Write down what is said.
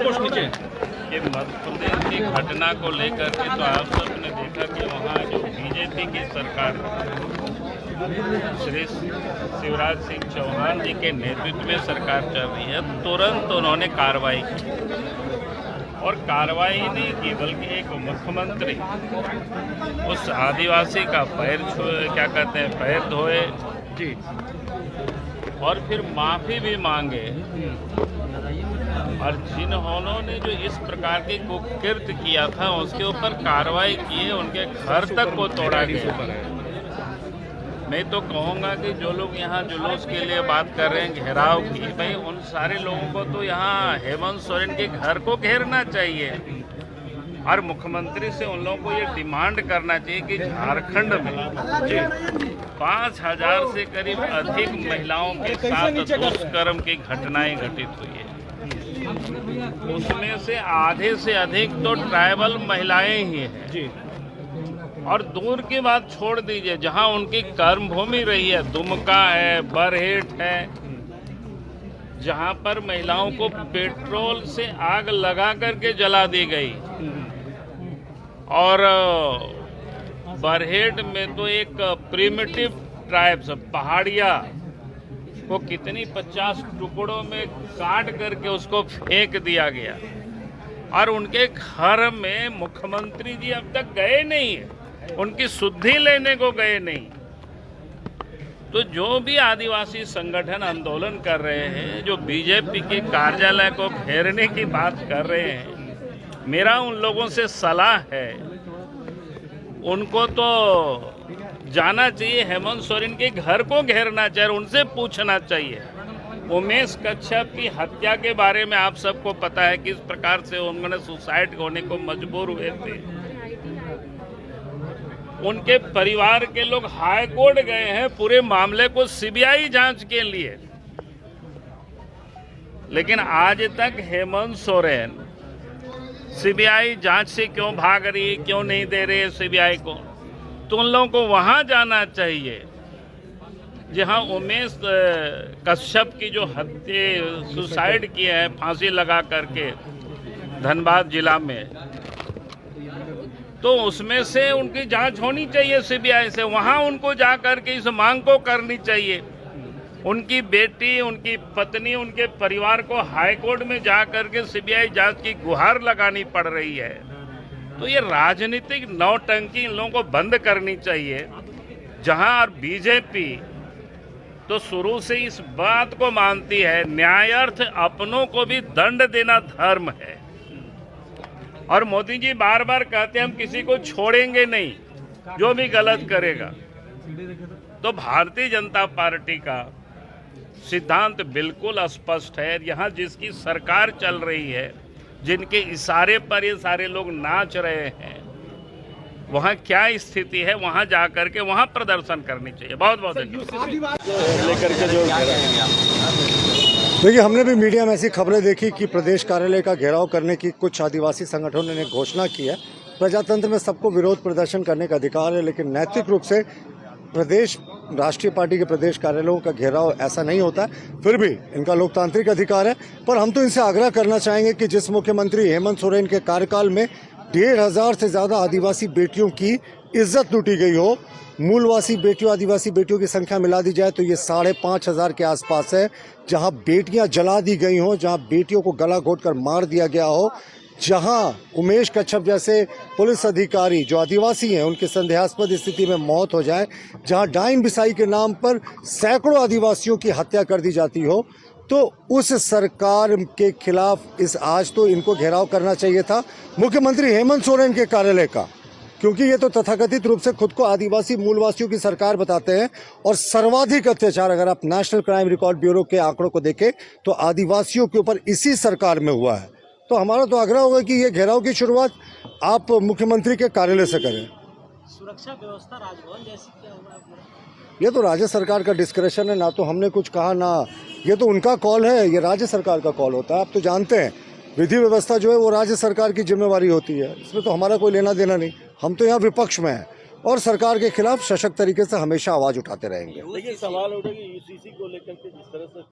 Post नीचे। कि मध्य प्रदेश की घटना को लेकर के तो आप सबने देखा कि वहाँ जो बीजेपी की सरकार श्री शिवराज सिंह चौहान जी के नेतृत्व में सरकार चल रही है, तुरंत उन्होंने कार्रवाई की। और कार्रवाई नहीं की बल्कि एक मुख्यमंत्री उस आदिवासी का पैर पैर धोए जी। और फिर माफी भी मांगे। और जिन्होंने जो इस प्रकार की कुकृत्य किया था उसके ऊपर कार्रवाई किए, उनके घर तक को तोड़ा गया। मैं तो कहूँगा कि जो लोग यहाँ जुलूस के लिए बात कर रहे हैं घेराव की, भाई उन सारे लोगों को तो यहाँ हेमंत सोरेन के घर को घेरना चाहिए। और मुख्यमंत्री से उन लोगों को ये डिमांड करना चाहिए कि झारखंड में 5000 से करीब अधिक महिलाओं के साथ दुष्कर्म की घटनाएं घटित हुई है, उसमें से आधे से अधिक तो ट्राइबल महिलाएं ही हैं जी। और दूर की बात छोड़ दीजिए, जहां उनकी कर्मभूमि रही है, दुमका है, बरहेट है, जहां पर महिलाओं को पेट्रोल से आग लगा करके जला दी गई। और बरहेट में तो एक प्रिमिटिव ट्राइब्स पहाड़िया को कितनी 50 टुकड़ों में काट करके उसको फेंक दिया गया। और उनके घर में मुख्यमंत्री जी अब तक गए नहीं है, उनकी शुद्धि लेने को गए नहीं। तो जो भी आदिवासी संगठन आंदोलन कर रहे हैं, जो बीजेपी के कार्यालय को घेरने की बात कर रहे हैं, मेरा उन लोगों से सलाह है, उनको तो जाना चाहिए, हेमंत सोरेन के घर को घेरना चाहिए, उनसे पूछना चाहिए। उमेश कच्छप की हत्या के बारे में आप सबको पता है किस प्रकार से उन्होंने सुसाइड होने को मजबूर हुए थे। उनके परिवार के लोग हाई कोर्ट गए हैं पूरे मामले को सीबीआई जांच के लिए, लेकिन आज तक हेमंत सोरेन सीबीआई जांच से क्यों भाग रही है, क्यों नहीं दे रही है सीबीआई को। तो उन लोगों को वहां जाना चाहिए जहां उमेश कश्यप की जो हत्या सुसाइड किए हैं फांसी लगा करके धनबाद जिला में, तो उसमें से उनकी जांच होनी चाहिए सीबीआई से। वहां उनको जा करके इस मांग को करनी चाहिए। उनकी बेटी, उनकी पत्नी, उनके परिवार को हाई कोर्ट में जा करके सीबीआई जांच की गुहार लगानी पड़ रही है। तो ये राजनीतिक नौटंकी इन लोगों को बंद करनी चाहिए। जहां बीजेपी तो शुरू से इस बात को मानती है, न्यायार्थ अपनों को भी दंड देना धर्म है। और मोदी जी बार बार कहते हैं हम किसी को छोड़ेंगे नहीं जो भी गलत करेगा। तो भारतीय जनता पार्टी का सिद्धांत बिल्कुल स्पष्ट है। यहाँ जिसकी सरकार चल रही है, जिनके इशारे पर ये सारे लोग नाच रहे हैं, वहाँ क्या स्थिति है, वहाँ जाकर के वहाँ प्रदर्शन करनी चाहिए। बहुत बहुत लेकर के जो देखिए, हमने भी मीडिया में ऐसी खबरें देखी कि प्रदेश कार्यालय का घेराव करने की कुछ आदिवासी संगठनों ने घोषणा की है। प्रजातंत्र में सबको विरोध प्रदर्शन करने का अधिकार है, लेकिन नैतिक रूप से प्रदेश राष्ट्रीय पार्टी के प्रदेश कार्यालयों का घेराव ऐसा नहीं होता है। फिर भी इनका लोकतांत्रिक अधिकार है। पर हम तो इनसे आग्रह करना चाहेंगे कि जिस मुख्यमंत्री हेमंत सोरेन के कार्यकाल में 1500 से ज़्यादा आदिवासी बेटियों की इज्जत लूटी गई हो, मूलवासी बेटियों, आदिवासी बेटियों की संख्या मिला दी जाए तो ये 5500 के आसपास है, जहां बेटियां जला दी गई हों, जहां बेटियों को गला घोंटकर मार दिया गया हो, जहां उमेश कच्छप जैसे पुलिस अधिकारी जो आदिवासी हैं उनकी संदेहास्पद स्थिति में मौत हो जाए, जहां डाइन बिसाई के नाम पर सैकड़ों आदिवासियों की हत्या कर दी जाती हो, तो उस सरकार के खिलाफ आज तो इनको घेराव करना चाहिए था मुख्यमंत्री हेमंत सोरेन के कार्यालय का, क्योंकि ये तो तथाकथित रूप से खुद को आदिवासी मूलवासियों की सरकार बताते हैं। और सर्वाधिक अत्याचार अगर आप नेशनल क्राइम रिकॉर्ड ब्यूरो के आंकड़ों को देखें तो आदिवासियों के ऊपर इसी सरकार में हुआ है। तो हमारा तो आग्रह होगा कि ये घेराव की शुरुआत आप मुख्यमंत्री के कार्यालय से करें। सुरक्षा व्यवस्था राजभवन जैसी क्या होगा? ये तो राज्य सरकार का डिस्क्रेशन है, ना तो हमने कुछ कहा, ना ये तो उनका कॉल है, ये राज्य सरकार का कॉल होता है। आप तो जानते हैं विधि व्यवस्था जो है वो राज्य सरकार की जिम्मेवारी होती है, इसमें तो हमारा कोई लेना देना नहीं। हम तो यहाँ विपक्ष में हैं और सरकार के खिलाफ सशक्त तरीके से हमेशा आवाज उठाते रहेंगे। सवाल उठा कि यूसीसी को लेकर के जिस तरह से